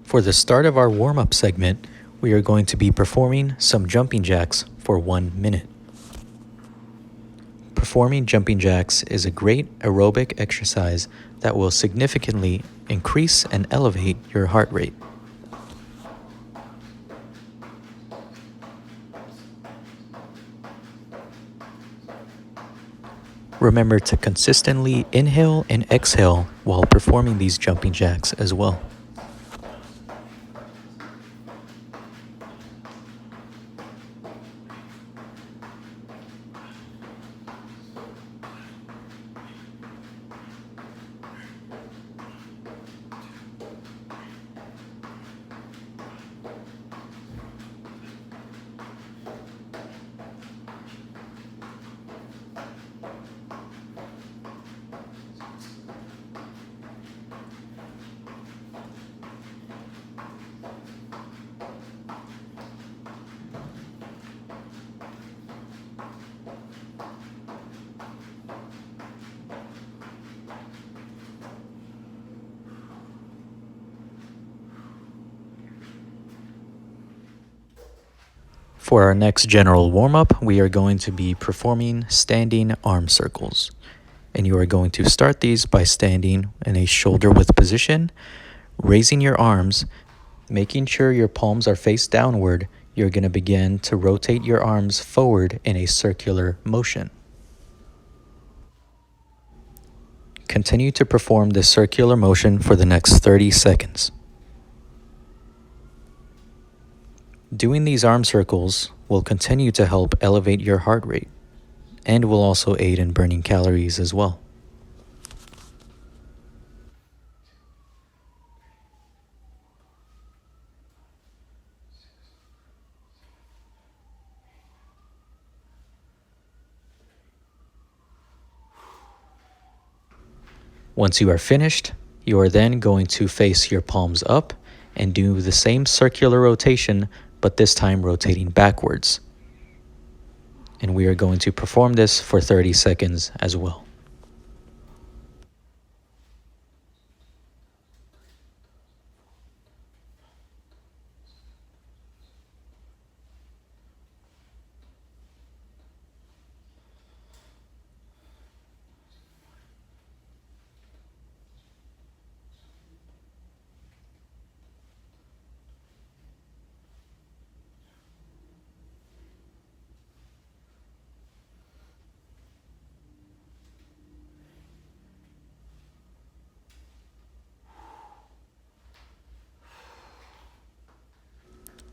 For the start of our warm-up segment, we are going to be performing some jumping jacks for 1 minute. Performing jumping jacks is a great aerobic exercise that will significantly increase and elevate your heart rate. Remember to consistently inhale and exhale while performing these jumping jacks as well. For our next general warm-up, we are going to be performing standing arm circles. And you are going to start these by standing in a shoulder-width position, raising your arms, making sure your palms are face downward. You're going to begin to rotate your arms forward in a circular motion. Continue to perform this circular motion for the next 30 seconds. Doing these arm circles will continue to help elevate your heart rate and will also aid in burning calories as well. Once you are finished, you are then going to face your palms up and do the same circular rotation, but this time rotating backwards. And we are going to perform this for 30 seconds as well.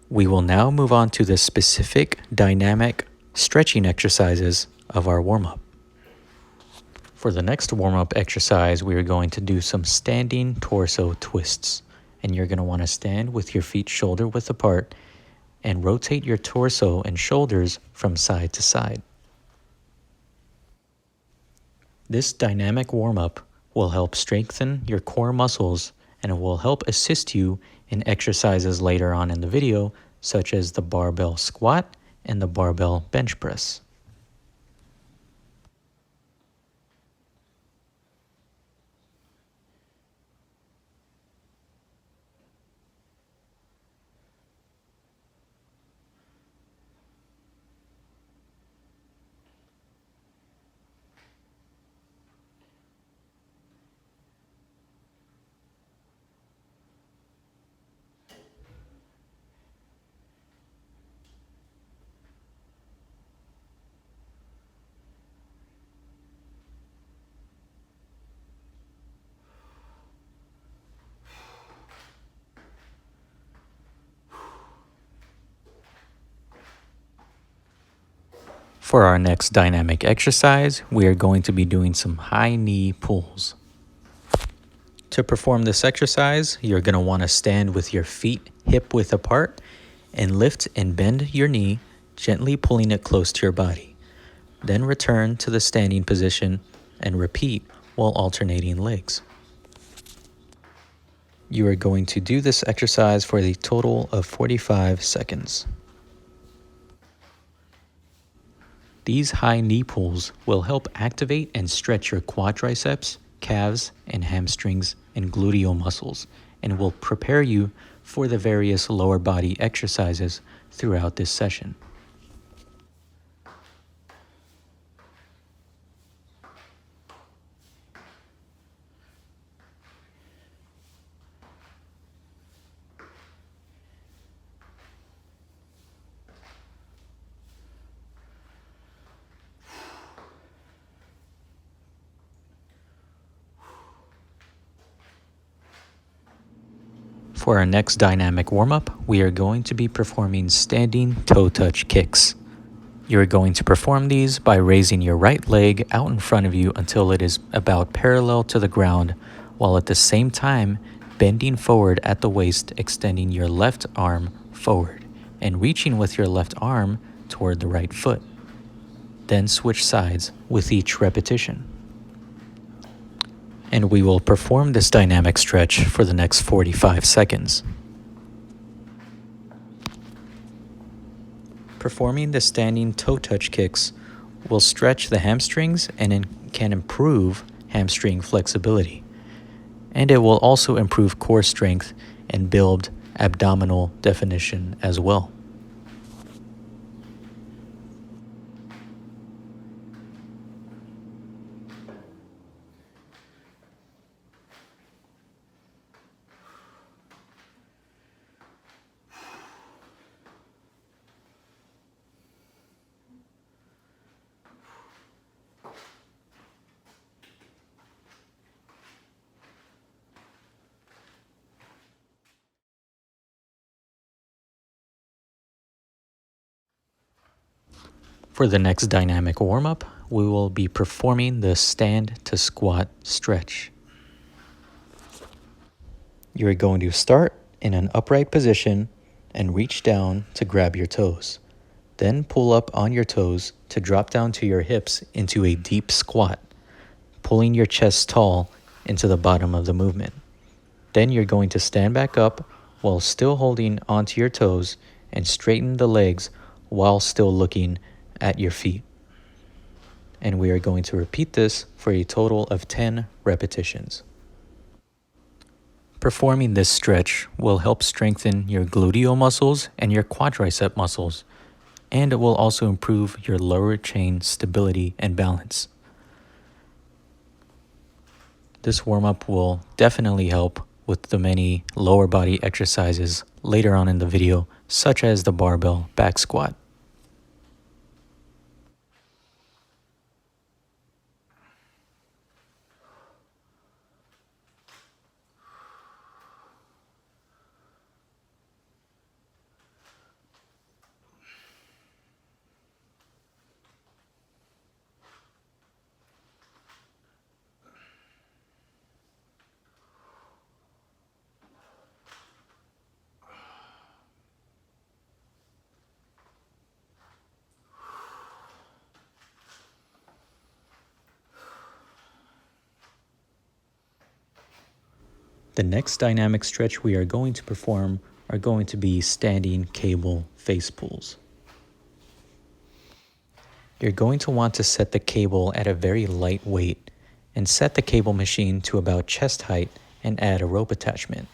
We will now move on to the specific dynamic stretching exercises of our warm-up. For the next warm-up exercise, we are going to do some standing torso twists. And you're going to want to stand with your feet shoulder-width apart and rotate your torso and shoulders from side to side. This dynamic warm-up will help strengthen your core muscles and it will help assist you in exercises later on in the video, such as the barbell squat and the barbell bench press. For our next dynamic exercise, we are going to be doing some high knee pulls. To perform this exercise, you're going to want to stand with your feet hip width apart and lift and bend your knee, gently pulling it close to your body. Then return to the standing position and repeat while alternating legs. You are going to do this exercise for a total of 45 seconds. These high knee pulls will help activate and stretch your quadriceps, calves, and hamstrings and gluteal muscles, and will prepare you for the various lower body exercises throughout this session. For our next dynamic warm-up, we are going to be performing standing toe touch kicks. You're going to perform these by raising your right leg out in front of you until it is about parallel to the ground, while at the same time bending forward at the waist, extending your left arm forward and reaching with your left arm toward the right foot. Then switch sides with each repetition. And we will perform this dynamic stretch for the next 45 seconds. Performing the standing toe touch kicks will stretch the hamstrings and can improve hamstring flexibility. And it will also improve core strength and build abdominal definition as well. For the next dynamic warm-up, we will be performing the stand to squat stretch. You're going to start in an upright position and reach down to grab your toes. Then pull up on your toes to drop down to your hips into a deep squat, pulling your chest tall into the bottom of the movement. Then you're going to stand back up while still holding onto your toes and straighten the legs while still looking at your feet. And we are going to repeat this for a total of 10 repetitions. Performing this stretch will help strengthen your gluteal muscles and your quadricep muscles, and it will also improve your lower chain stability and balance. This warm-up will definitely help with the many lower body exercises later on in the video, such as the barbell back squat. The next dynamic stretch we are going to perform are going to be standing cable face pulls. You're going to want to set the cable at a very light weight and set the cable machine to about chest height and add a rope attachment.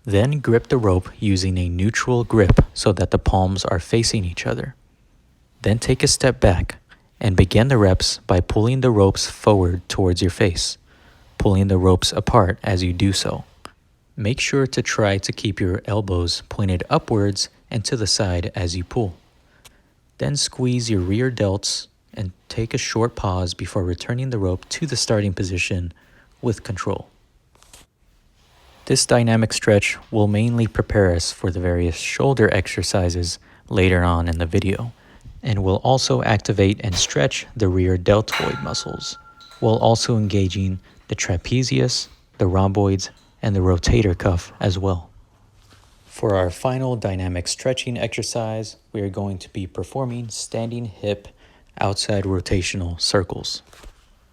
Then grip the rope using a neutral grip so that the palms are facing each other. Then take a step back and begin the reps by pulling the ropes forward towards your face, pulling the ropes apart as you do so. Make sure to try to keep your elbows pointed upwards and to the side as you pull. Then squeeze your rear delts and take a short pause before returning the rope to the starting position with control. This dynamic stretch will mainly prepare us for the various shoulder exercises later on in the video, and will also activate and stretch the rear deltoid muscles, while also engaging the trapezius, the rhomboids, and the rotator cuff as well. For our final dynamic stretching exercise, we are going to be performing standing hip outside rotational circles.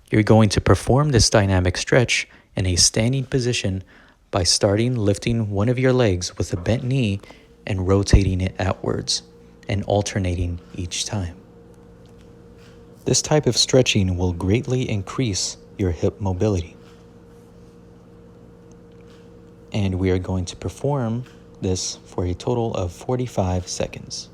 You're going to perform this dynamic stretch in a standing position by starting lifting one of your legs with a bent knee and rotating it outwards and alternating each time. This type of stretching will greatly increase your hip mobility. And we are going to perform this for a total of 45 seconds.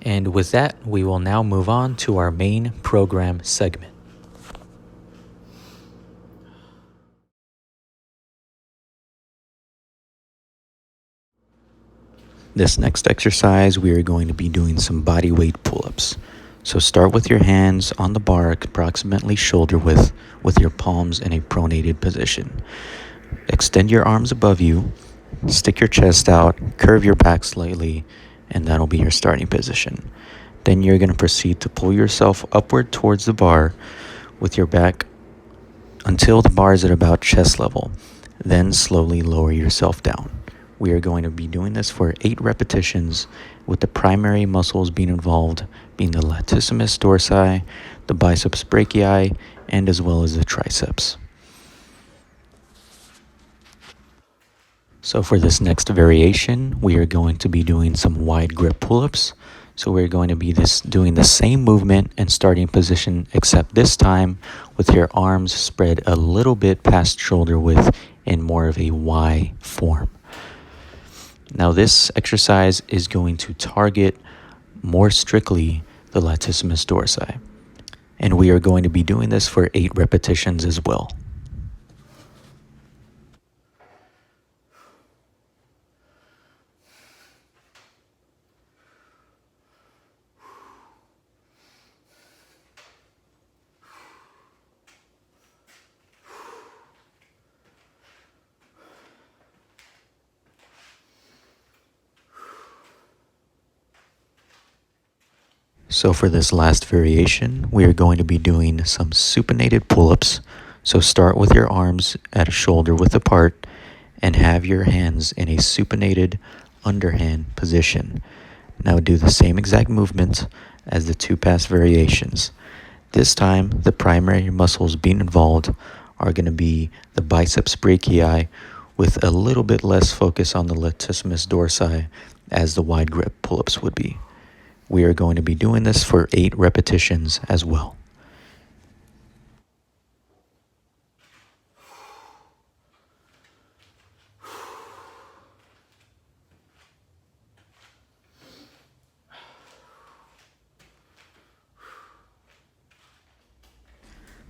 And with that, we will now move on to our main program segment. This next exercise, we are going to be doing some body weight pull-ups. So start with your hands on the bar approximately shoulder width with your palms in a pronated position. Extend your arms above you, stick your chest out, curve your back slightly, and that'll be your starting position. Then you're going to proceed to pull yourself upward towards the bar with your back until the bar is at about chest level. Then slowly lower yourself down. We are going to be doing this for 8 repetitions with the primary muscles being involved being the latissimus dorsi, the biceps brachii, and as well as the triceps. So for this next variation, we are going to be doing some wide grip pull-ups. So we're going to be doing the same movement and starting position, except this time with your arms spread a little bit past shoulder width in more of a Y form. Now this exercise is going to target more strictly the latissimus dorsi. And we are going to be doing this for 8 repetitions as well. So for this last variation, we are going to be doing some supinated pull-ups. So start with your arms at a shoulder width apart and have your hands in a supinated underhand position. Now do the same exact movement as the 2 past variations. This time, the primary muscles being involved are going to be the biceps brachii with a little bit less focus on the latissimus dorsi as the wide grip pull-ups would be. We are going to be doing this for 8 repetitions as well.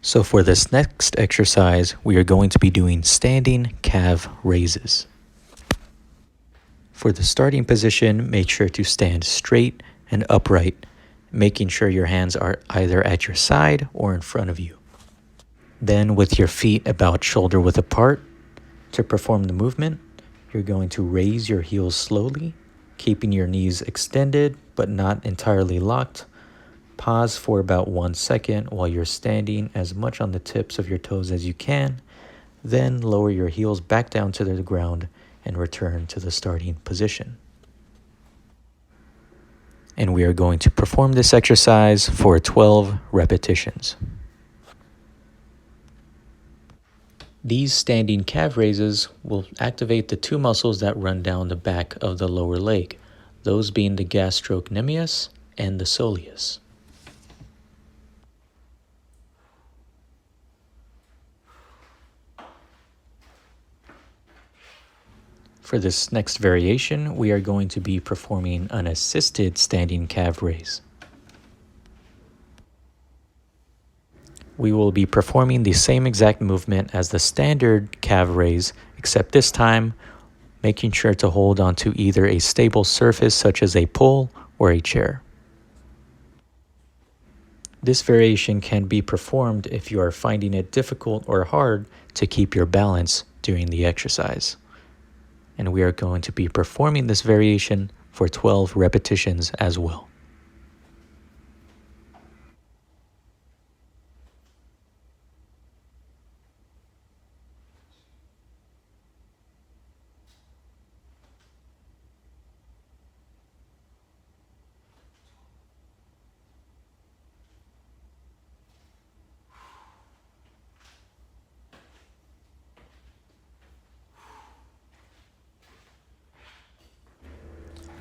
So for this next exercise, we are going to be doing standing calf raises. For the starting position, make sure to stand straight and upright, making sure your hands are either at your side or in front of you. Then with your feet about shoulder width apart, to perform the movement, you're going to raise your heels slowly, keeping your knees extended but not entirely locked. Pause for about 1 second while you're standing as much on the tips of your toes as you can. Then lower your heels back down to the ground and return to the starting position. And we are going to perform this exercise for 12 repetitions. These standing calf raises will activate the 2 muscles that run down the back of the lower leg, those being the gastrocnemius and the soleus. For this next variation, we are going to be performing an assisted standing calf raise. We will be performing the same exact movement as the standard calf raise, except this time making sure to hold onto either a stable surface such as a pole or a chair. This variation can be performed if you are finding it difficult or hard to keep your balance during the exercise. And we are going to be performing this variation for 12 repetitions as well.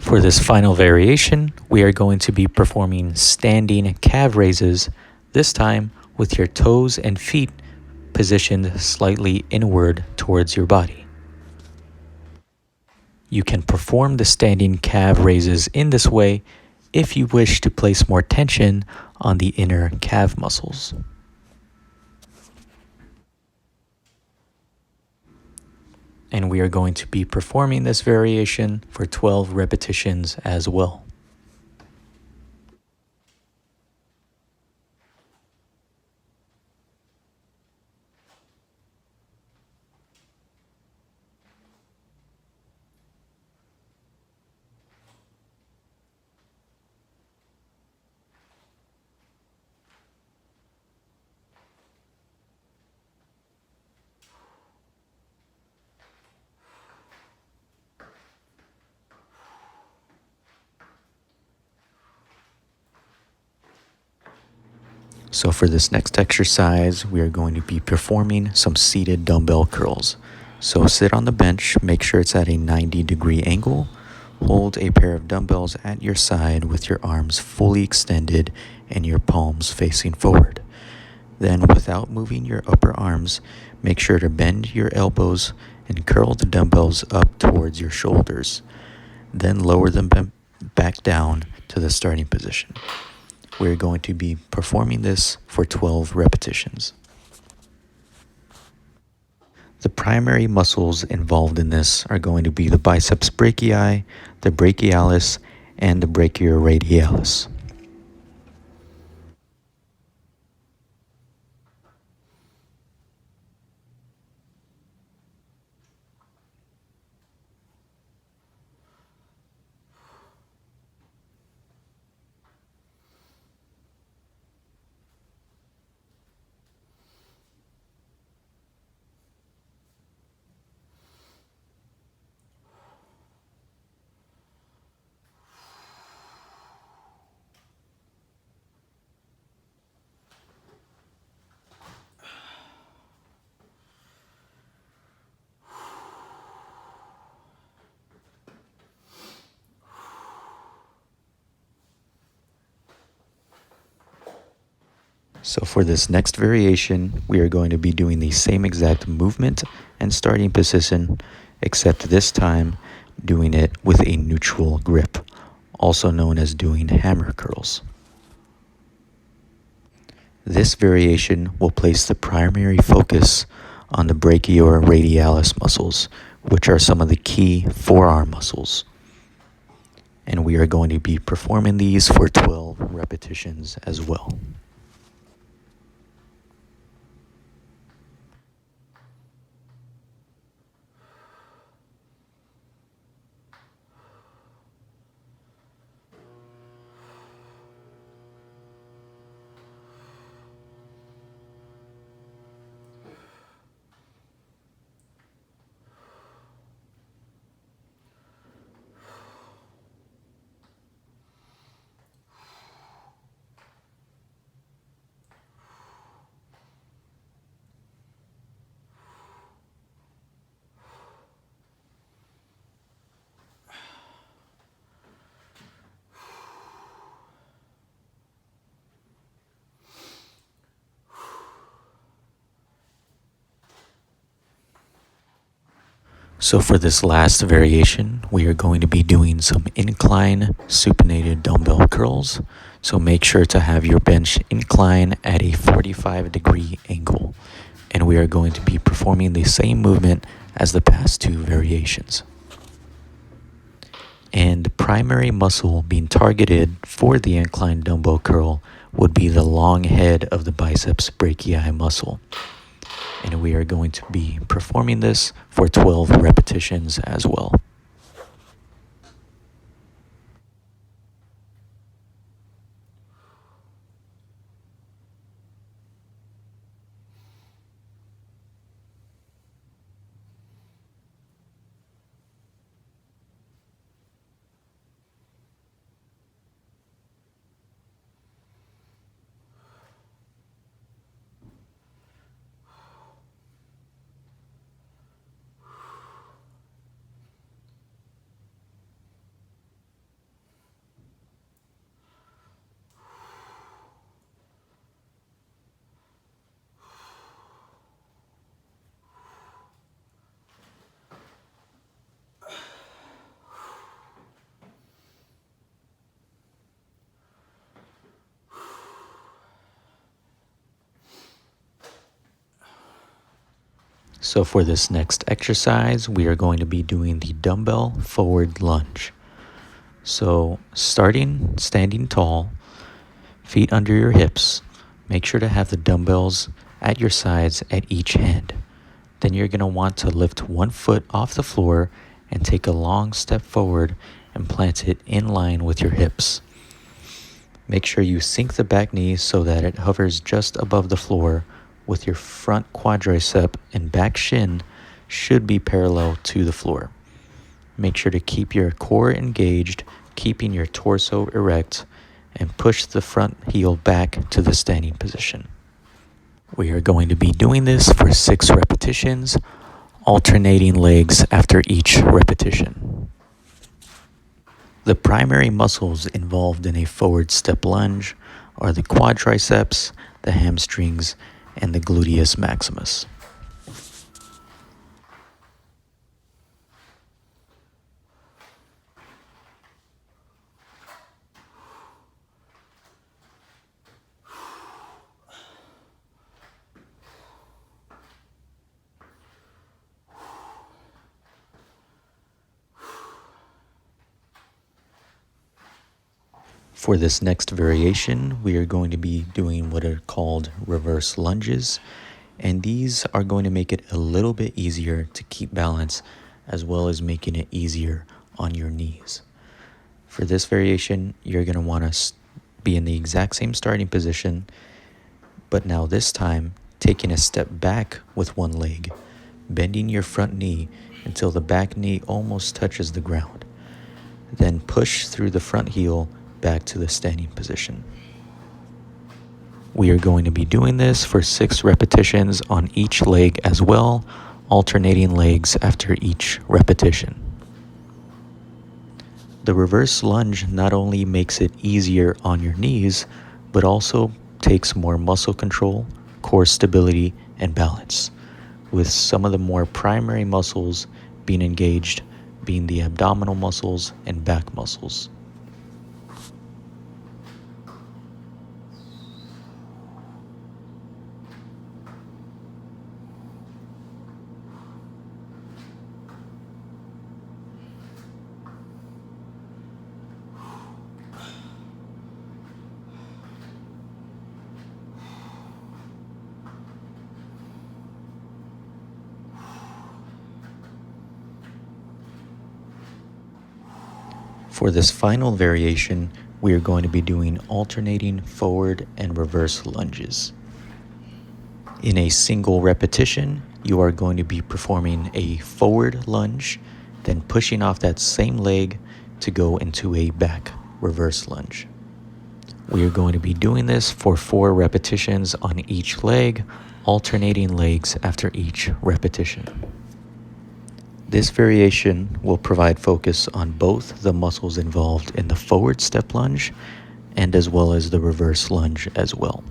For this final variation, we are going to be performing standing calf raises, this time with your toes and feet positioned slightly inward towards your body. You can perform the standing calf raises in this way if you wish to place more tension on the inner calf muscles. And we are going to be performing this variation for 12 repetitions as well. So for this next exercise, we are going to be performing some seated dumbbell curls. So sit on the bench, make sure it's at a 90-degree angle. Hold a pair of dumbbells at your side with your arms fully extended and your palms facing forward. Then, without moving your upper arms, make sure to bend your elbows and curl the dumbbells up towards your shoulders. Then lower them back down to the starting position. We're going to be performing this for 12 repetitions. The primary muscles involved in this are going to be the biceps brachii, the brachialis, and the brachioradialis. So for this next variation, we are going to be doing the same exact movement and starting position, except this time doing it with a neutral grip, also known as doing hammer curls. This variation will place the primary focus on the brachioradialis muscles, which are some of the key forearm muscles. And we are going to be performing these for 12 repetitions as well. So for this last variation, we are going to be doing some incline supinated dumbbell curls. So make sure to have your bench incline at a 45-degree angle. And we are going to be performing the same movement as the past two variations. And the primary muscle being targeted for the incline dumbbell curl would be the long head of the biceps brachii muscle. And we are going to be performing this for 12 repetitions as well. So for this next exercise, we are going to be doing the dumbbell forward lunge. So standing tall, feet under your hips, make sure to have the dumbbells at your sides at each hand. Then you're going to want to lift one foot off the floor and take a long step forward and plant it in line with your hips. Make sure you sink the back knee so that it hovers just above the floor, with your front quadricep and back shin should be parallel to the floor. Make sure to keep your core engaged, keeping your torso erect, and push the front heel back to the standing position. We are going to be doing this for 6 repetitions, alternating legs after each repetition. The primary muscles involved in a forward step lunge are the quadriceps, the hamstrings, and the gluteus maximus. For this next variation, we are going to be doing what are called reverse lunges, and these are going to make it a little bit easier to keep balance, as well as making it easier on your knees. For this variation, you're going to want to be in the exact same starting position, but now this time taking a step back with one leg, bending your front knee until the back knee almost touches the ground. Then push through the front heel back to the standing position. We are going to be doing this for 6 repetitions on each leg as well, alternating legs after each repetition. The reverse lunge not only makes it easier on your knees, but also takes more muscle control, core stability, and balance, with some of the more primary muscles being engaged, being the abdominal muscles and back muscles. For this final variation, we are going to be doing alternating forward and reverse lunges. In a single repetition, you are going to be performing a forward lunge, then pushing off that same leg to go into a back reverse lunge. We are going to be doing this for 4 repetitions on each leg, alternating legs after each repetition. This variation will provide focus on both the muscles involved in the forward step lunge and as well as the reverse lunge as well.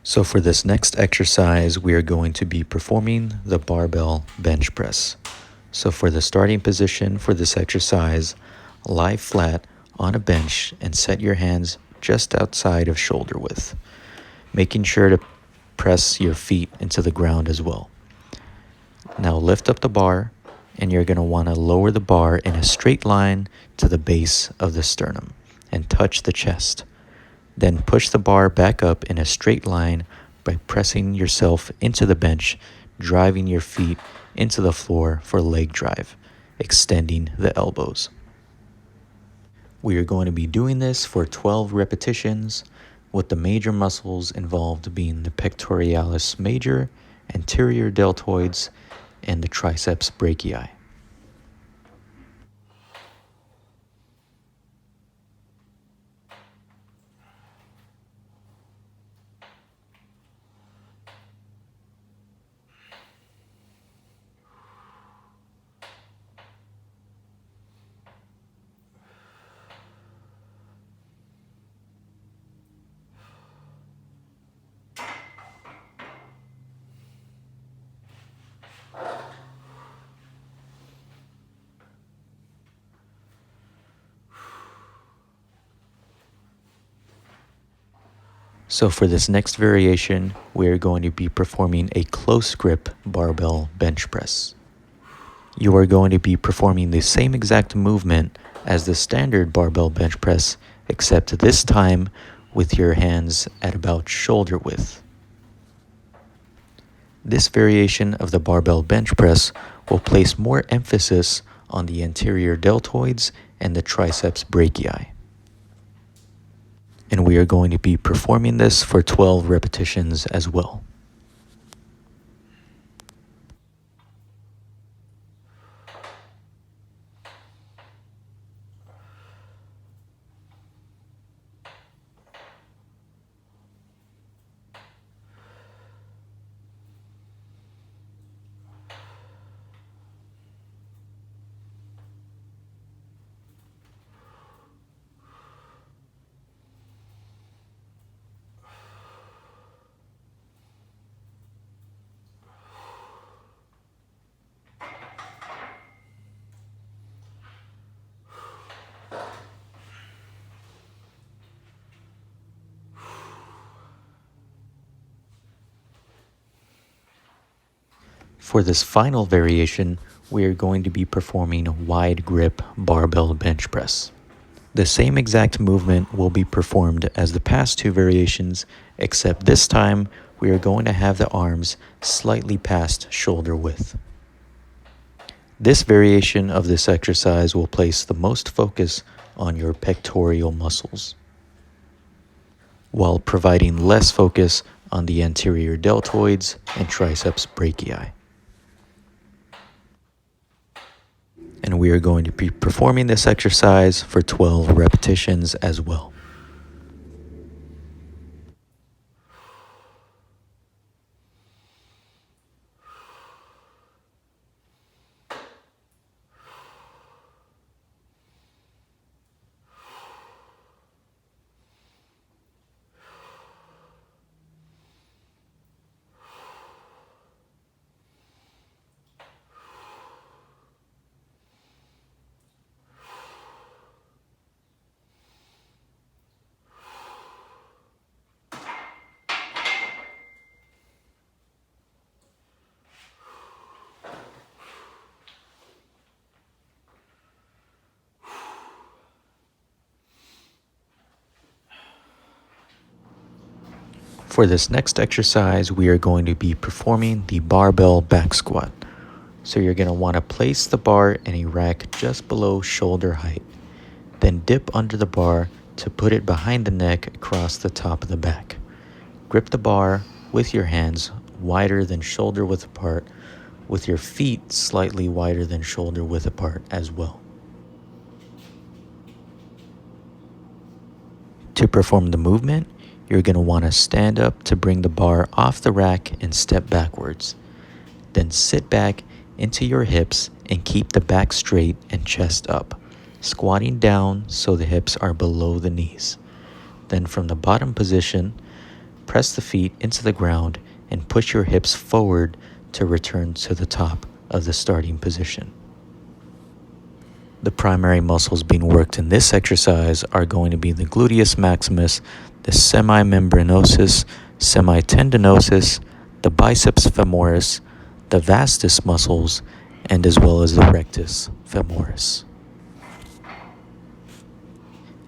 So for this next exercise, we are going to be performing the barbell bench press. So for the starting position for this exercise, lie flat on a bench and set your hands just outside of shoulder width, making sure to press your feet into the ground as well. Now lift up the bar, and you're going to want to lower the bar in a straight line to the base of the sternum and touch the chest. Then push the bar back up in a straight line by pressing yourself into the bench, driving your feet into the floor for leg drive, extending the elbows. We are going to be doing this for 12 repetitions, with the major muscles involved being the pectoralis major, anterior deltoids, and the triceps brachii. So for this next variation, we are going to be performing a close grip barbell bench press. You are going to be performing the same exact movement as the standard barbell bench press, except this time with your hands at about shoulder width. This variation of the barbell bench press will place more emphasis on the anterior deltoids and the triceps brachii. And we are going to be performing this for 12 repetitions as well. For this final variation, we are going to be performing wide grip barbell bench press. The same exact movement will be performed as the past two variations, except this time we are going to have the arms slightly past shoulder width. This variation of this exercise will place the most focus on your pectoral muscles, while providing less focus on the anterior deltoids and triceps brachii. And we are going to be performing this exercise for 12 repetitions as well. For this next exercise, we are going to be performing the barbell back squat. So you're going to want to place the bar in a rack just below shoulder height. Then dip under the bar to put it behind the neck across the top of the back. Grip the bar with your hands wider than shoulder width apart, with your feet slightly wider than shoulder width apart as well. To perform the movement, you're going to want to stand up to bring the bar off the rack and step backwards. Then sit back into your hips and keep the back straight and chest up, squatting down so the hips are below the knees. Then from the bottom position, press the feet into the ground and push your hips forward to return to the top of the starting position. The primary muscles being worked in this exercise are going to be the gluteus maximus, the semimembranosus, semitendinosus, the biceps femoris, the vastus muscles, and as well as the rectus femoris.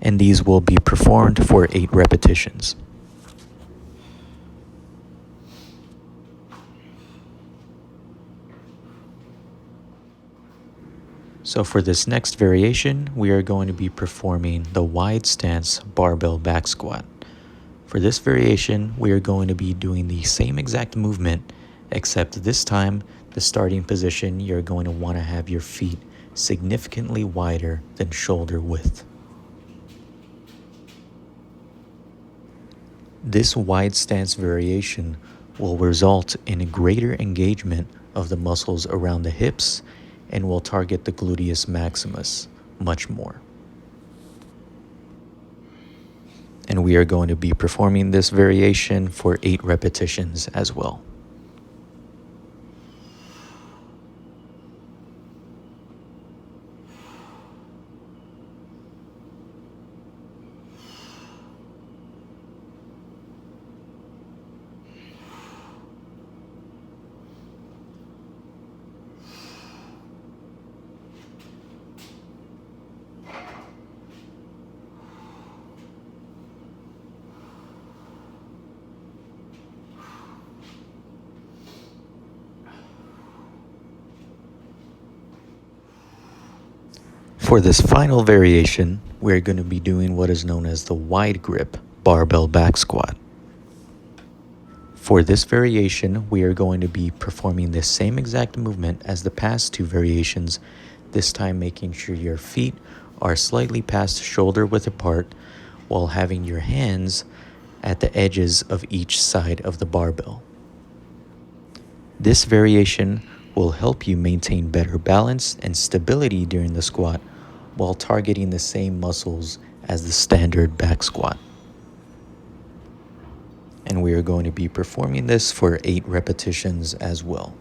And these will be performed for 8 repetitions. So for this next variation, we are going to be performing the wide stance barbell back squat. For this variation, we are going to be doing the same exact movement, except this time, the starting position, you're going to want to have your feet significantly wider than shoulder width. This wide stance variation will result in a greater engagement of the muscles around the hips and will target the gluteus maximus much more. And we are going to be performing this variation for 8 repetitions as well. For this final variation, we're going to be doing what is known as the wide grip barbell back squat. For this variation, we are going to be performing the same exact movement as the past 2 variations, this time making sure your feet are slightly past shoulder width apart while having your hands at the edges of each side of the barbell. This variation will help you maintain better balance and stability during the squat while targeting the same muscles as the standard back squat. And we are going to be performing this for 8 repetitions as well.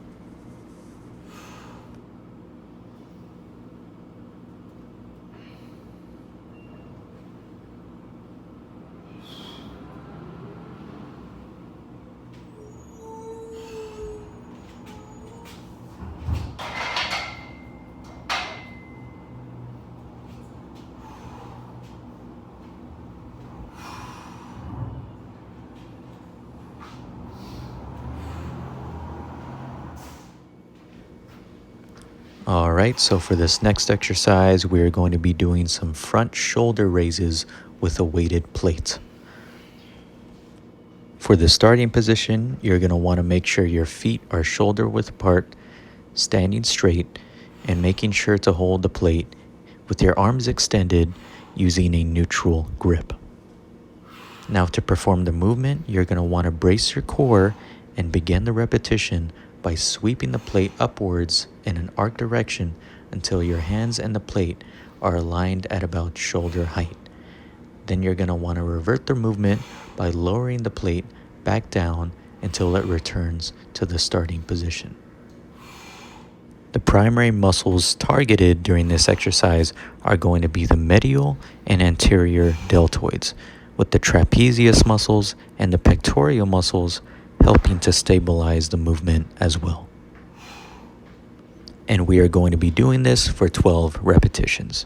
All right, so for this next exercise, we're going to be doing some front shoulder raises with a weighted plate. For the starting position, you're going to want to make sure your feet are shoulder width apart, standing straight, and making sure to hold the plate with your arms extended using a neutral grip. Now to perform the movement, you're going to want to brace your core and begin the repetition by sweeping the plate upwards in an arc direction until your hands and the plate are aligned at about shoulder height. Then you're going to want to revert the movement by lowering the plate back down until it returns to the starting position. The primary muscles targeted during this exercise are going to be the medial and anterior deltoids, with the trapezius muscles and the pectoral muscles helping to stabilize the movement as well. And we are going to be doing this for 12 repetitions.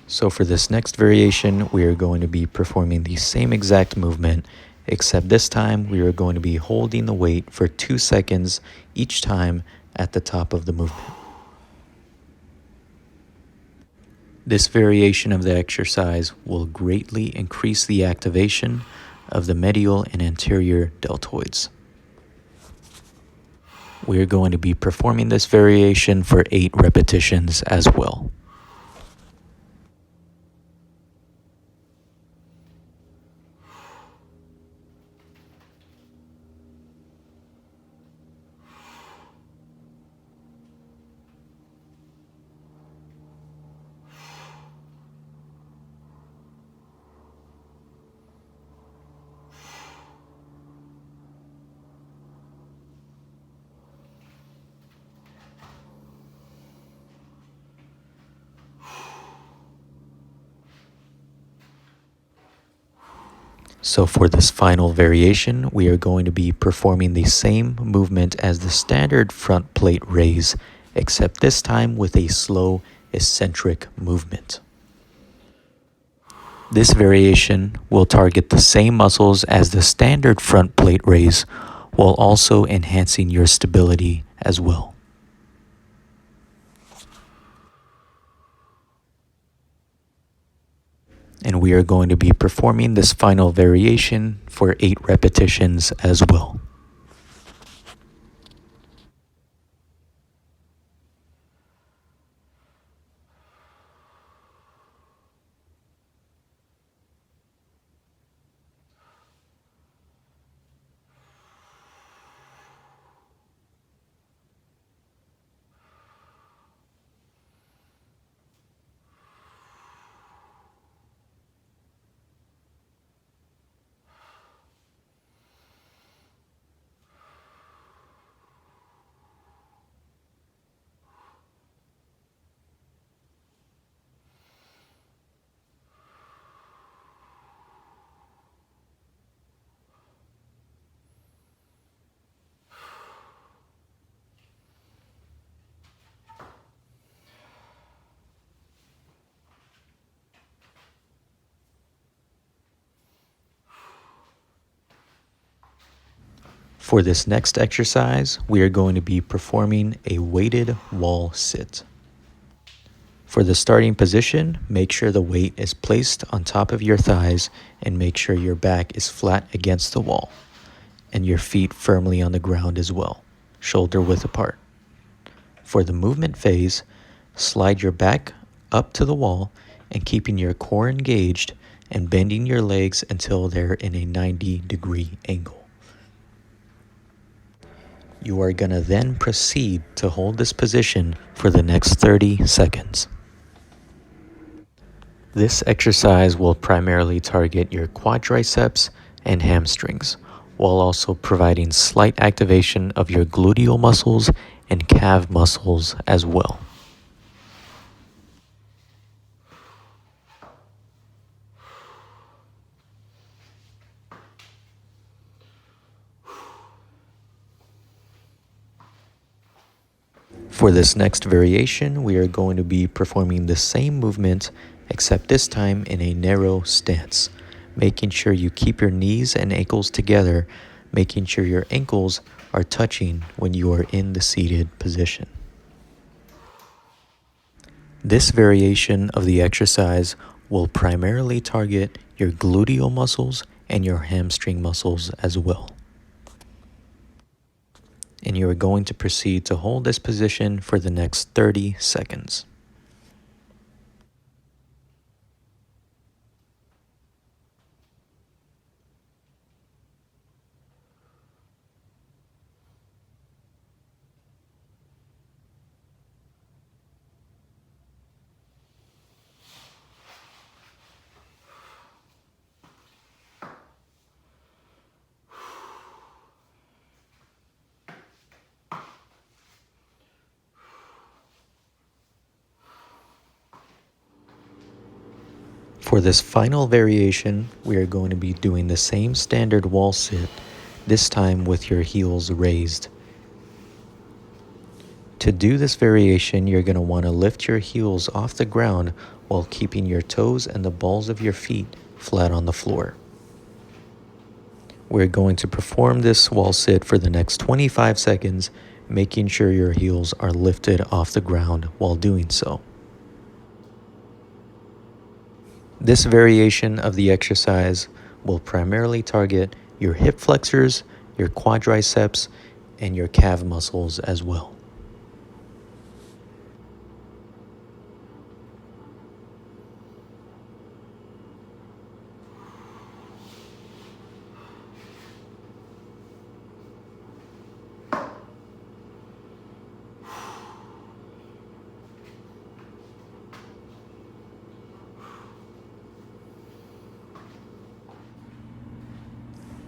So for this next variation, we are going to be performing the same exact movement, except this time we are going to be holding the weight for 2 seconds each time at the top of the movement. This variation of the exercise will greatly increase the activation of the medial and anterior deltoids. We are going to be performing this variation for 8 repetitions as well. So for this final variation, we are going to be performing the same movement as the standard front plate raise, except this time with a slow eccentric movement. This variation will target the same muscles as the standard front plate raise, while also enhancing your stability as well. And we are going to be performing this final variation for 8 repetitions as well. For this next exercise, we are going to be performing a weighted wall sit. For the starting position, make sure the weight is placed on top of your thighs and make sure your back is flat against the wall and your feet firmly on the ground as well, shoulder width apart. For the movement phase, slide your back up to the wall and keeping your core engaged and bending your legs until they're in a 90-degree angle. You are going to then proceed to hold this position for the next 30 seconds. This exercise will primarily target your quadriceps and hamstrings, while also providing slight activation of your gluteal muscles and calf muscles as well. For this next variation, we are going to be performing the same movement, except this time in a narrow stance, making sure you keep your knees and ankles together, making sure your ankles are touching when you are in the seated position. This variation of the exercise will primarily target your gluteal muscles and your hamstring muscles as well. And you are going to proceed to hold this position for the next 30 seconds. For this final variation, we are going to be doing the same standard wall sit, this time with your heels raised. To do this variation, you're going to want to lift your heels off the ground while keeping your toes and the balls of your feet flat on the floor. We're going to perform this wall sit for the next 25 seconds, making sure your heels are lifted off the ground while doing so. This variation of the exercise will primarily target your hip flexors, your quadriceps, and your calf muscles as well.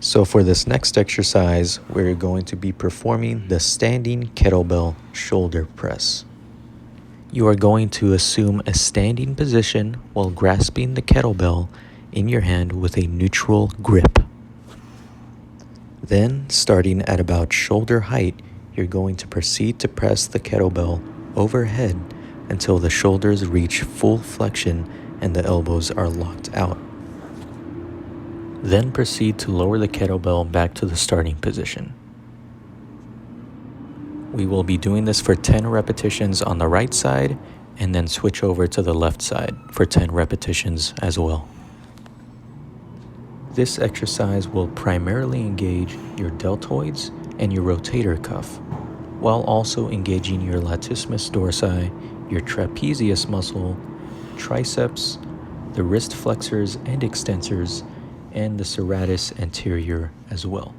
So for this next exercise, we're going to be performing the standing kettlebell shoulder press. You are going to assume a standing position while grasping the kettlebell in your hand with a neutral grip. Then, starting at about shoulder height, you're going to proceed to press the kettlebell overhead until the shoulders reach full flexion and the elbows are locked out. Then proceed to lower the kettlebell back to the starting position. We will be doing this for 10 repetitions on the right side and then switch over to the left side for 10 repetitions as well. This exercise will primarily engage your deltoids and your rotator cuff, while also engaging your latissimus dorsi, your trapezius muscle, triceps, the wrist flexors and extensors, and the serratus anterior as well.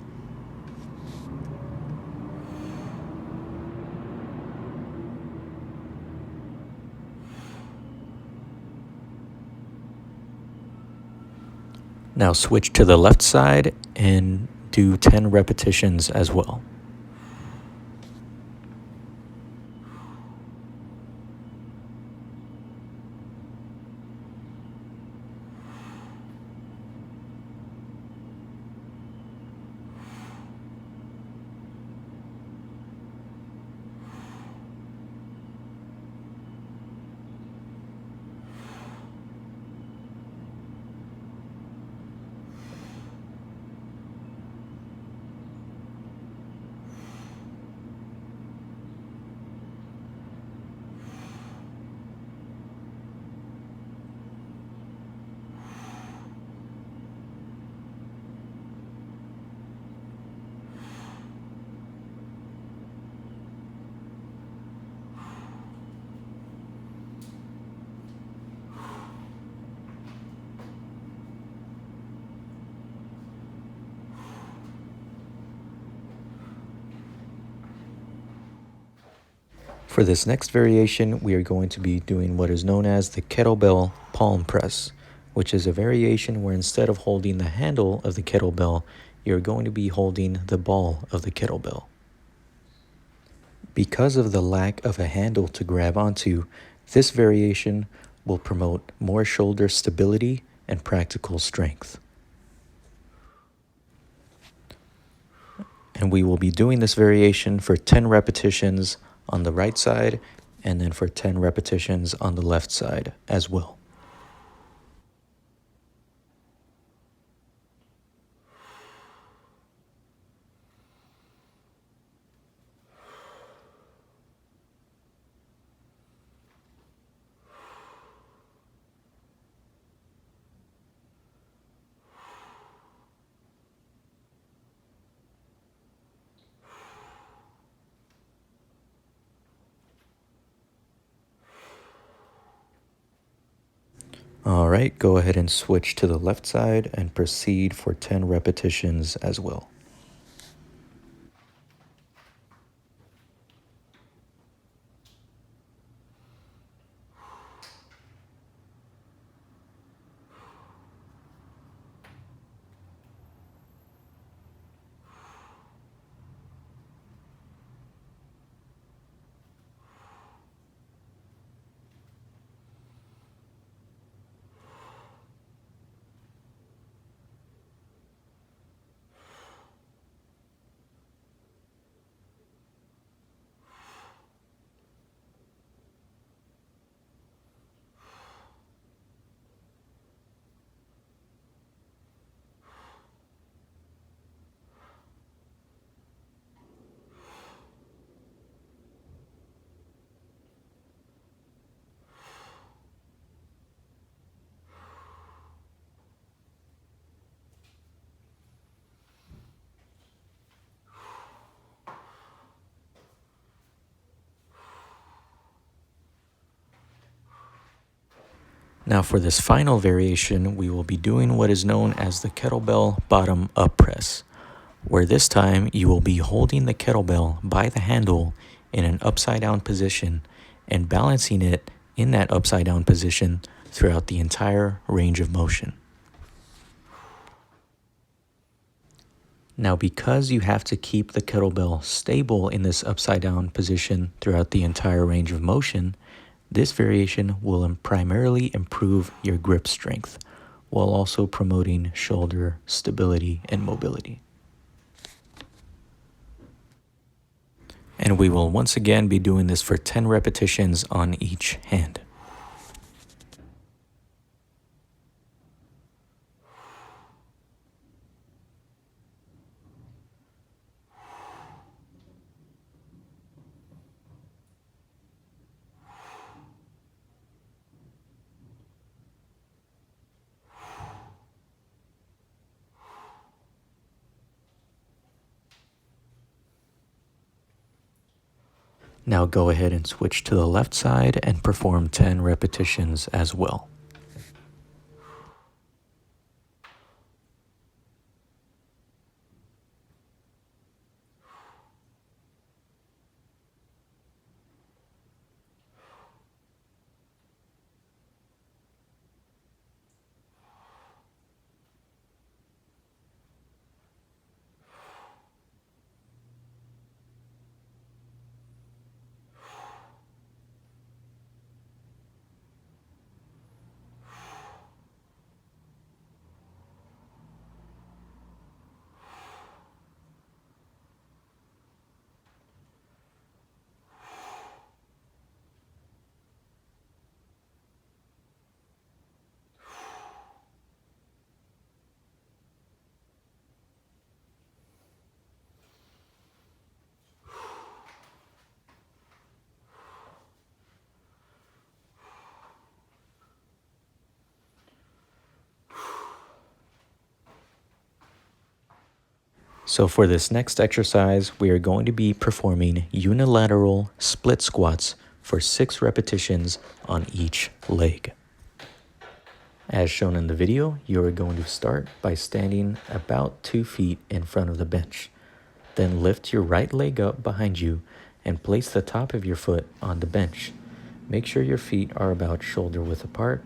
Now switch to the left side and do 10 repetitions as well. For this next variation, we are going to be doing what is known as the kettlebell palm press, which is a variation where instead of holding the handle of the kettlebell, you're going to be holding the ball of the kettlebell. Because of the lack of a handle to grab onto, this variation will promote more shoulder stability and practical strength. And we will be doing this variation for 10 repetitions on the right side and then for 10 repetitions on the left side as well. All right, go ahead and switch to the left side and proceed for 10 repetitions as well. Now for this final variation, we will be doing what is known as the kettlebell bottom up press, where this time you will be holding the kettlebell by the handle in an upside down position and balancing it in that upside down position throughout the entire range of motion. Now, because you have to keep the kettlebell stable in this upside down position throughout the entire range of motion, this variation will primarily improve your grip strength while also promoting shoulder stability and mobility. And we will once again be doing this for 10 repetitions on each hand. Now go ahead and switch to the left side and perform 10 repetitions as well. So for this next exercise, we are going to be performing unilateral split squats for 6 repetitions on each leg. As shown in the video, you are going to start by standing about 2 feet in front of the bench. Then lift your right leg up behind you and place the top of your foot on the bench. Make sure your feet are about shoulder width apart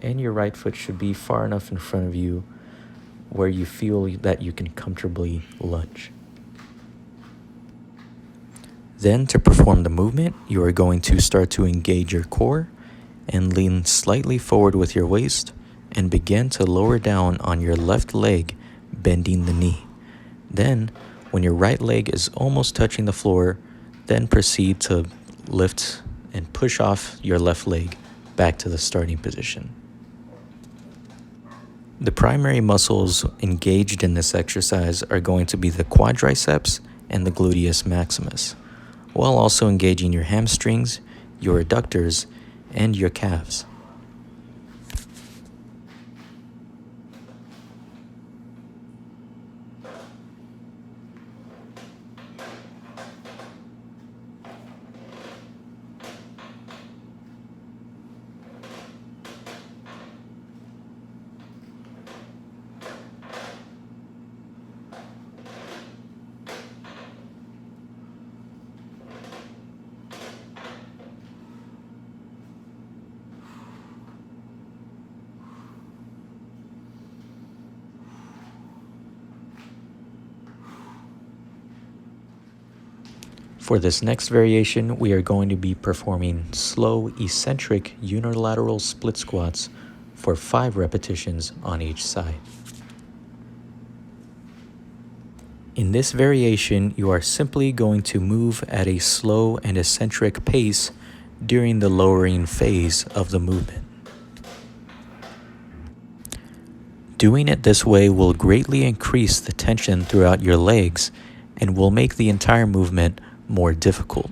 and your right foot should be far enough in front of you where you feel that you can comfortably lunge. Then to perform the movement, you are going to start to engage your core and lean slightly forward with your waist and begin to lower down on your left leg, bending the knee. Then, when your right leg is almost touching the floor, then proceed to lift and push off your left leg back to the starting position. The primary muscles engaged in this exercise are going to be the quadriceps and the gluteus maximus, while also engaging your hamstrings, your adductors, and your calves. For this next variation, we are going to be performing slow eccentric unilateral split squats for 5 repetitions on each side. In this variation, you are simply going to move at a slow and eccentric pace during the lowering phase of the movement. Doing it this way will greatly increase the tension throughout your legs and will make the entire movement more difficult.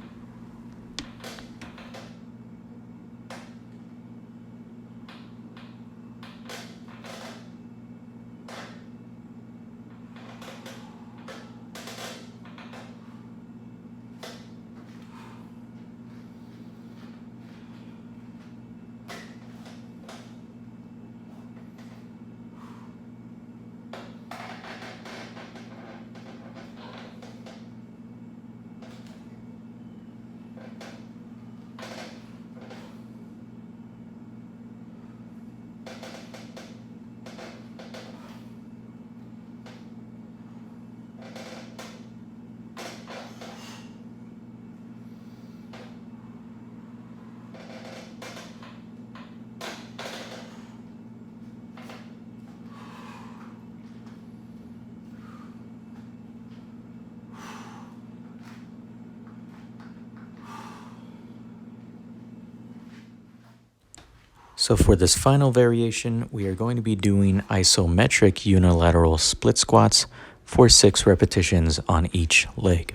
So for this final variation, we are going to be doing isometric unilateral split squats for 6 repetitions on each leg.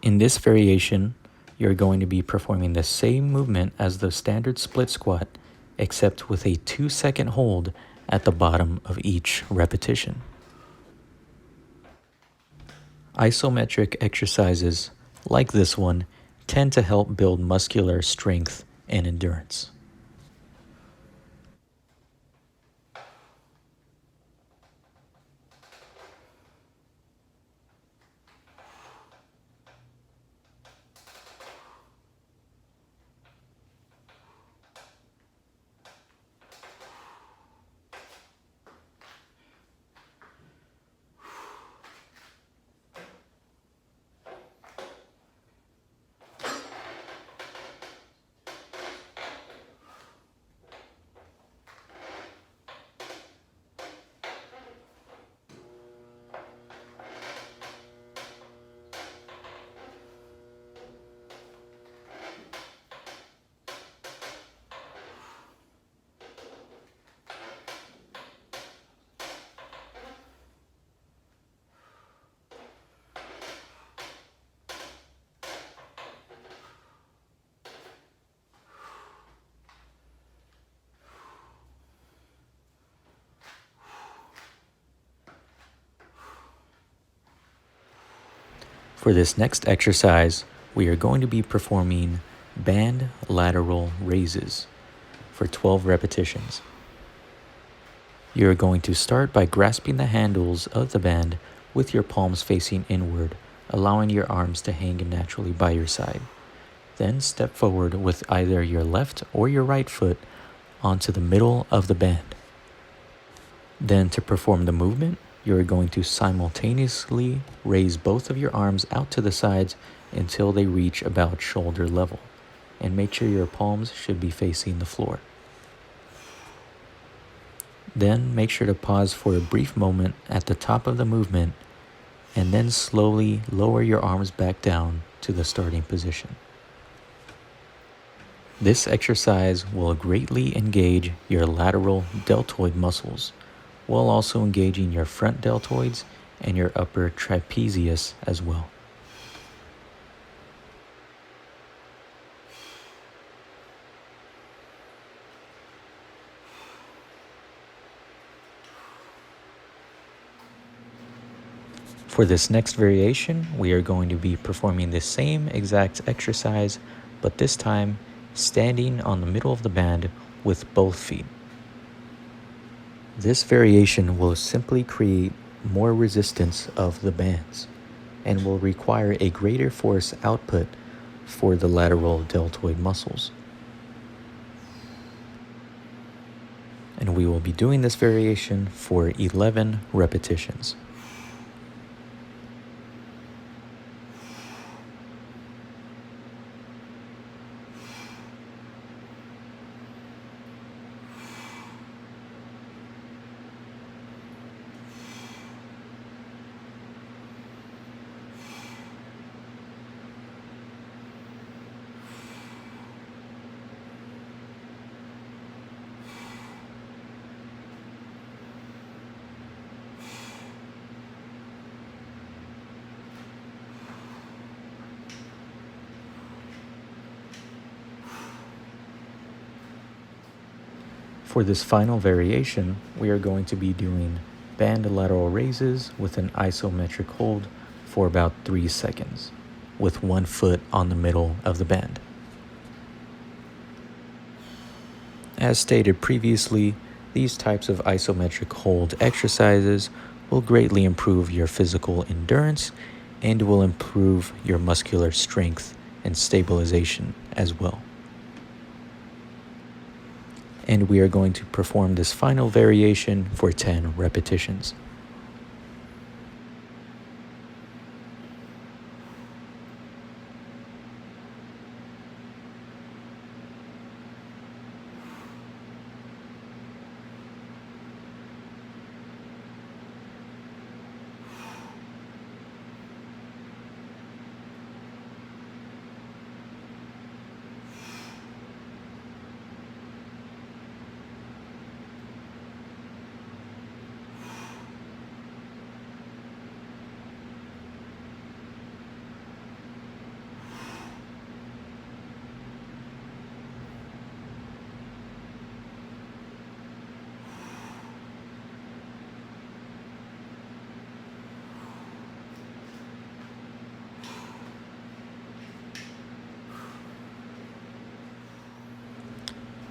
In this variation, you're going to be performing the same movement as the standard split squat, except with a 2-second hold at the bottom of each repetition. Isometric exercises like this one, tend to help build muscular strength and endurance. For this next exercise, we are going to be performing band lateral raises for 12 repetitions. You're going to start by grasping the handles of the band with your palms facing inward, allowing your arms to hang naturally by your side. Then step forward with either your left or your right foot onto the middle of the band. Then to perform the movement, you're going to simultaneously raise both of your arms out to the sides until they reach about shoulder level. And make sure your palms should be facing the floor. Then make sure to pause for a brief moment at the top of the movement and then slowly lower your arms back down to the starting position. This exercise will greatly engage your lateral deltoid muscles, while also engaging your front deltoids and your upper trapezius as well. For this next variation, we are going to be performing the same exact exercise, but this time standing on the middle of the band with both feet. This variation will simply create more resistance of the bands and will require a greater force output for the lateral deltoid muscles. And we will be doing this variation for 11 repetitions. For this final variation, we are going to be doing band lateral raises with an isometric hold for about 3 seconds, with one foot on the middle of the band. As stated previously, these types of isometric hold exercises will greatly improve your physical endurance and will improve your muscular strength and stabilization as well. And we are going to perform this final variation for 10 repetitions.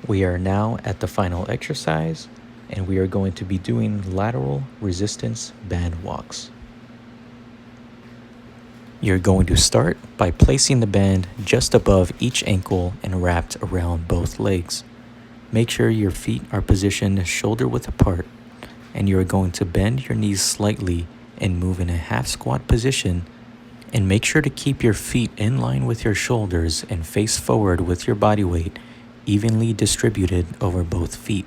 We are now at the final exercise, and we are going to be doing lateral resistance band walks. You're going to start by placing the band just above each ankle and wrapped around both legs. Make sure your feet are positioned shoulder width apart, and you are going to bend your knees slightly and move in a half squat position, and make sure to keep your feet in line with your shoulders and face forward with your body weight evenly distributed over both feet.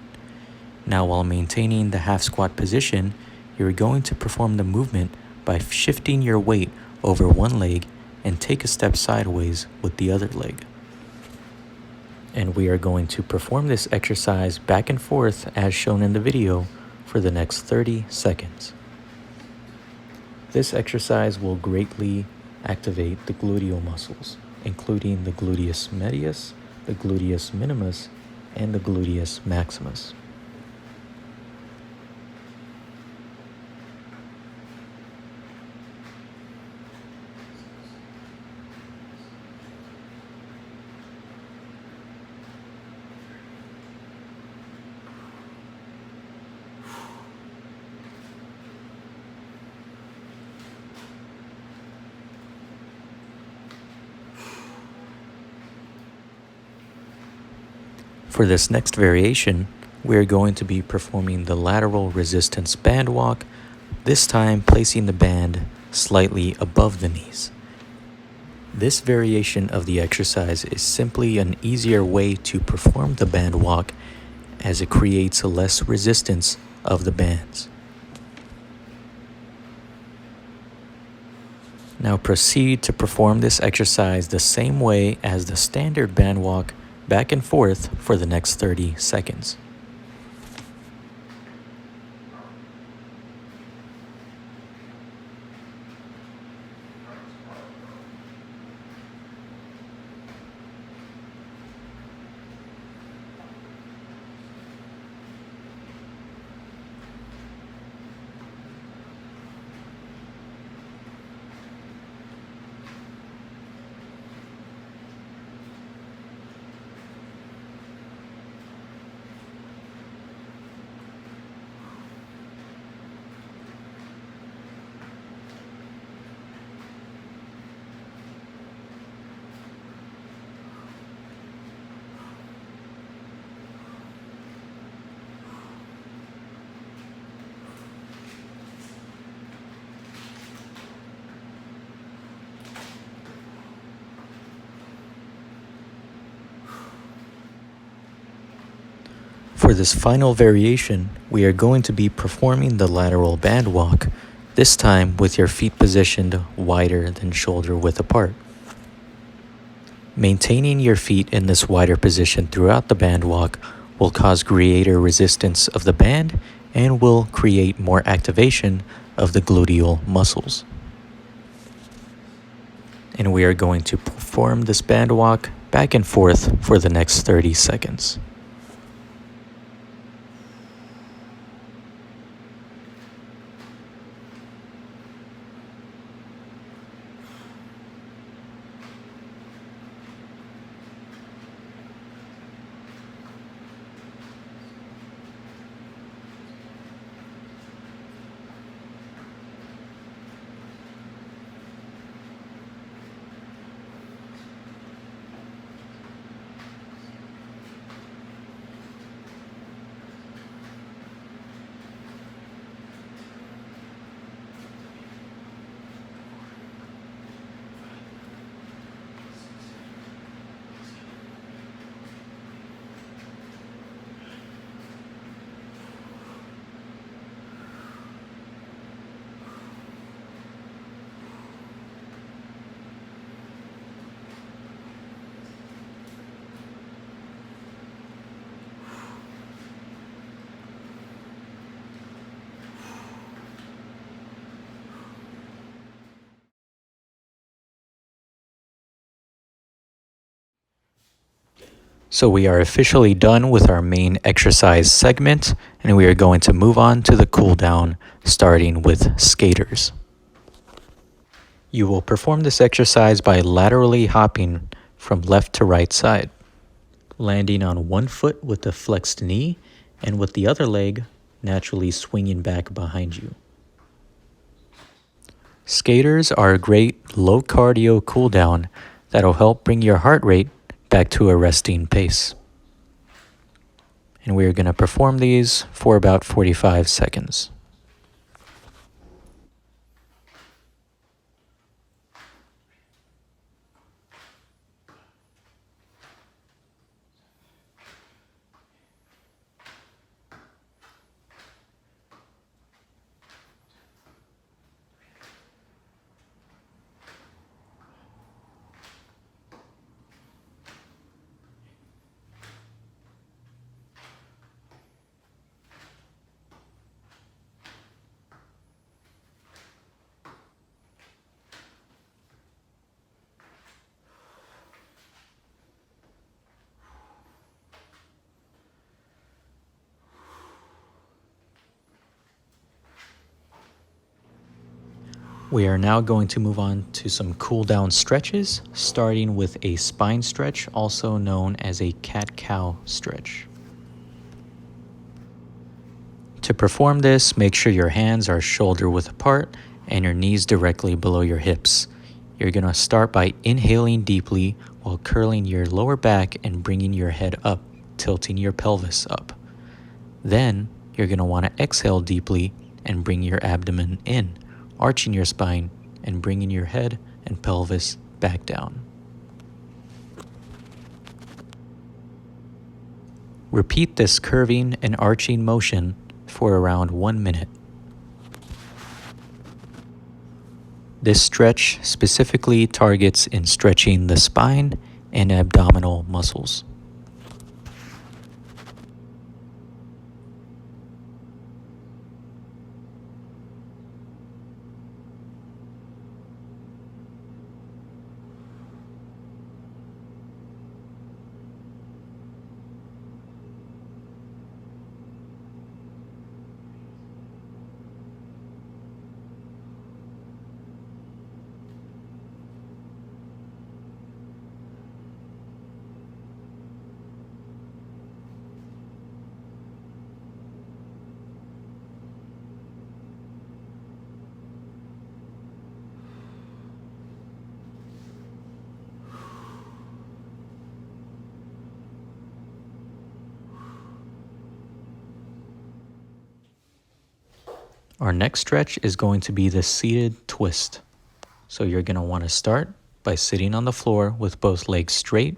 Now, while maintaining the half squat position, you're going to perform the movement by shifting your weight over one leg and take a step sideways with the other leg. And we are going to perform this exercise back and forth as shown in the video for the next 30 seconds. This exercise will greatly activate the gluteal muscles, including the gluteus medius, the gluteus minimus, and the gluteus maximus. For this next variation, we are going to be performing the lateral resistance band walk, this time placing the band slightly above the knees. This variation of the exercise is simply an easier way to perform the band walk, as it creates a less resistance of the bands. Now proceed to perform this exercise the same way as the standard band walk, back and forth for the next 30 seconds. For this final variation, we are going to be performing the lateral band walk, this time with your feet positioned wider than shoulder width apart. Maintaining your feet in this wider position throughout the band walk will cause greater resistance of the band and will create more activation of the gluteal muscles. And we are going to perform this band walk back and forth for the next 30 seconds. So we are officially done with our main exercise segment, and we are going to move on to the cool down, starting with skaters. You will perform this exercise by laterally hopping from left to right side. landing on one foot with the flexed knee and with the other leg naturally swinging back behind you. Skaters are a great low cardio cool down that'll help bring your heart rate back to a resting pace. And we're going to perform these for about 45 seconds. We are now going to move on to some cool down stretches, starting with a spine stretch, also known as a cat-cow stretch. To perform this, make sure your hands are shoulder width apart and your knees directly below your hips. You're going to start by inhaling deeply while curling your lower back and bringing your head up, tilting your pelvis up. Then you're going to want to exhale deeply and bring your abdomen in, arching your spine and bringing your head and pelvis back down. Repeat this curving and arching motion for around 1 minute. This stretch specifically targets in stretching the spine and abdominal muscles. Our next stretch is going to be the seated twist. So you're going to want to start by sitting on the floor with both legs straight,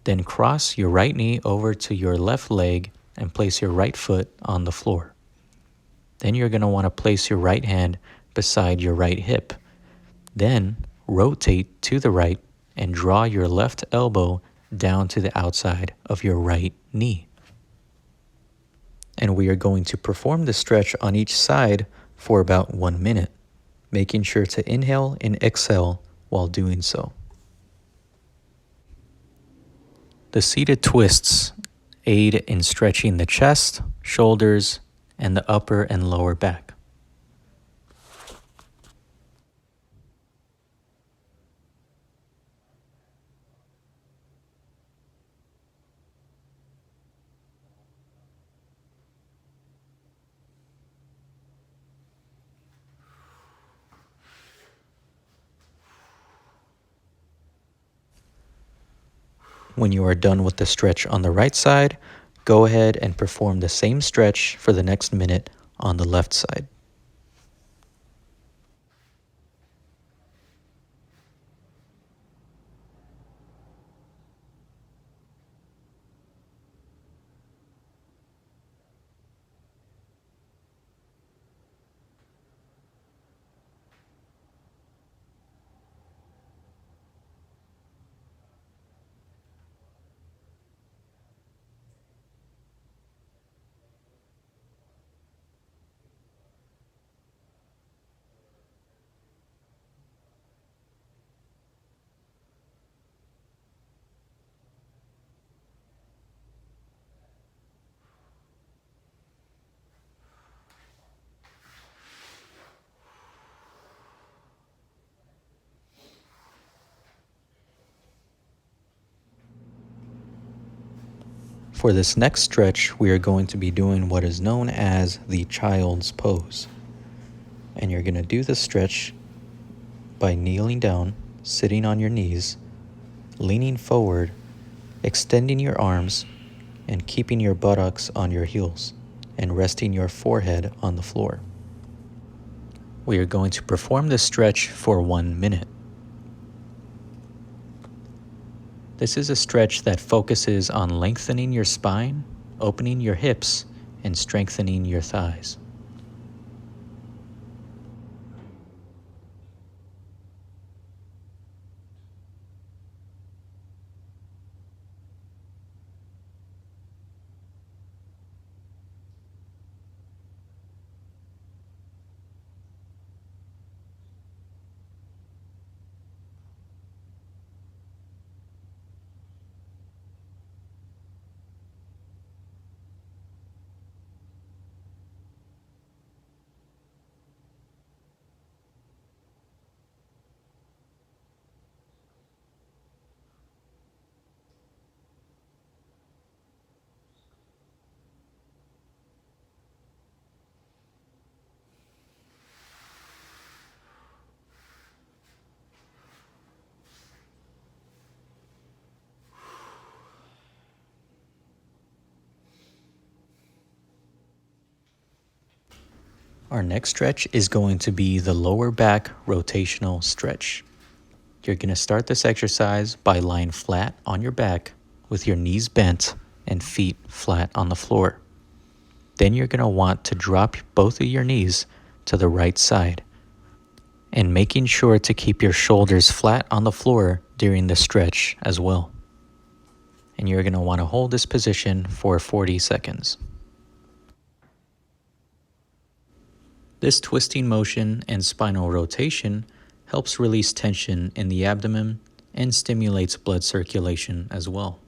then cross your right knee over to your left leg and place your right foot on the floor. Then you're going to want to place your right hand beside your right hip. Then rotate to the right and draw your left elbow down to the outside of your right knee. And we are going to perform the stretch on each side for about 1 minute, making sure to inhale and exhale while doing so. The seated twists aid in stretching the chest, shoulders, and the upper and lower back. When you are done with the stretch on the right side, go ahead and perform the same stretch for the next minute on the left side. For this next stretch, we are going to be doing what is known as the child's pose. And you're going to do the stretch by kneeling down, sitting on your knees, leaning forward, extending your arms, and keeping your buttocks on your heels, and resting your forehead on the floor. We are going to perform this stretch for 1 minute. This is a stretch that focuses on lengthening your spine, opening your hips, and strengthening your thighs. Our next stretch is going to be the lower back rotational stretch. You're going to start this exercise by lying flat on your back with your knees bent and feet flat on the floor. Then you're going to want to drop both of your knees to the right side and making sure to keep your shoulders flat on the floor during the stretch as well. And you're going to want to hold this position for 40 seconds. This twisting motion and spinal rotation helps release tension in the abdomen and stimulates blood circulation as well.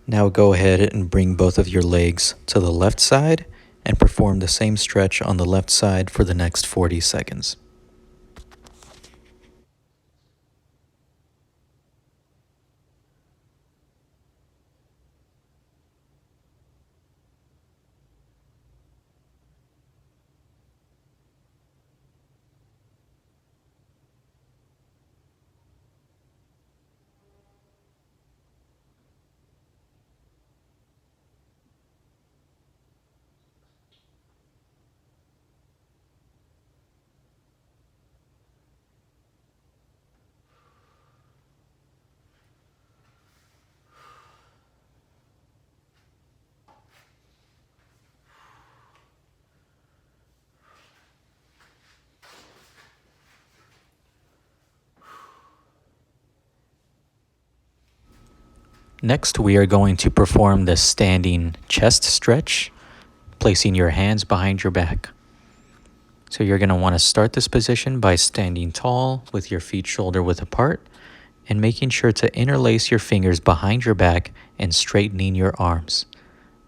Now go ahead and bring both of your legs to the left side and perform the same stretch on the left side for the next 40 seconds. Next, we are going to perform the standing chest stretch, placing your hands behind your back. So you're going to want to start this position by standing tall with your feet shoulder width apart and making sure to interlace your fingers behind your back and straightening your arms.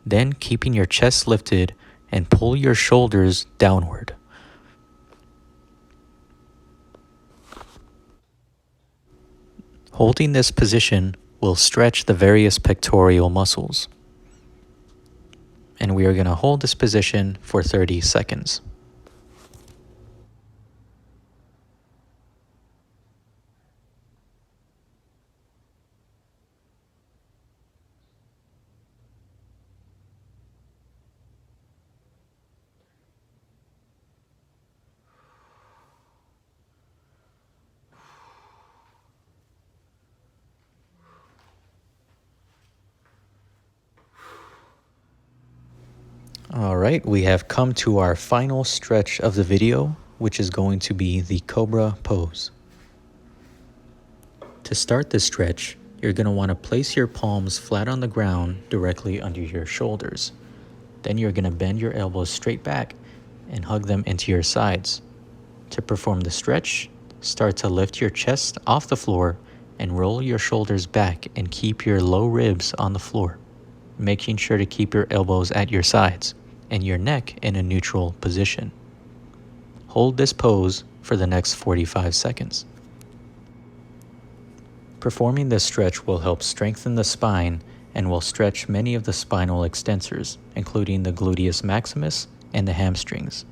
Then keeping your chest lifted and pull your shoulders downward. Holding this position will stretch the various pectoral muscles. And we are going to hold this position for 30 seconds. All right, we have come to our final stretch of the video, which is going to be the cobra pose. To start this stretch, you're going to want to place your palms flat on the ground directly under your shoulders. Then you're going to bend your elbows straight back and hug them into your sides. To perform the stretch, start to lift your chest off the floor and roll your shoulders back and keep your low ribs on the floor, making sure to keep your elbows at your sides and your neck in a neutral position. Hold this pose for the next 45 seconds. Performing this stretch will help strengthen the spine and will stretch many of the spinal extensors, including the gluteus maximus and the hamstrings,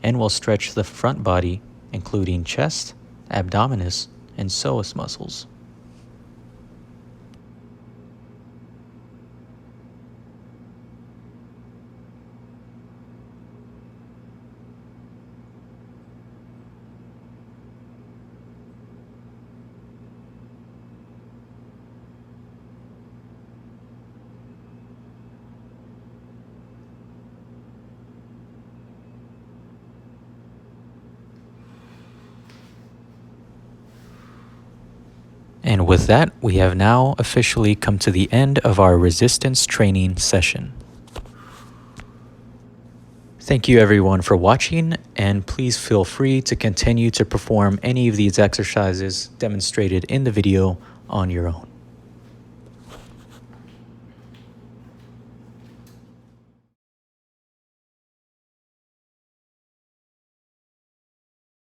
and will stretch the front body, including chest, abdominis, and psoas muscles. And with that, we have now officially come to the end of our resistance training session. Thank you everyone for watching, and please feel free to continue to perform any of these exercises demonstrated in the video on your own.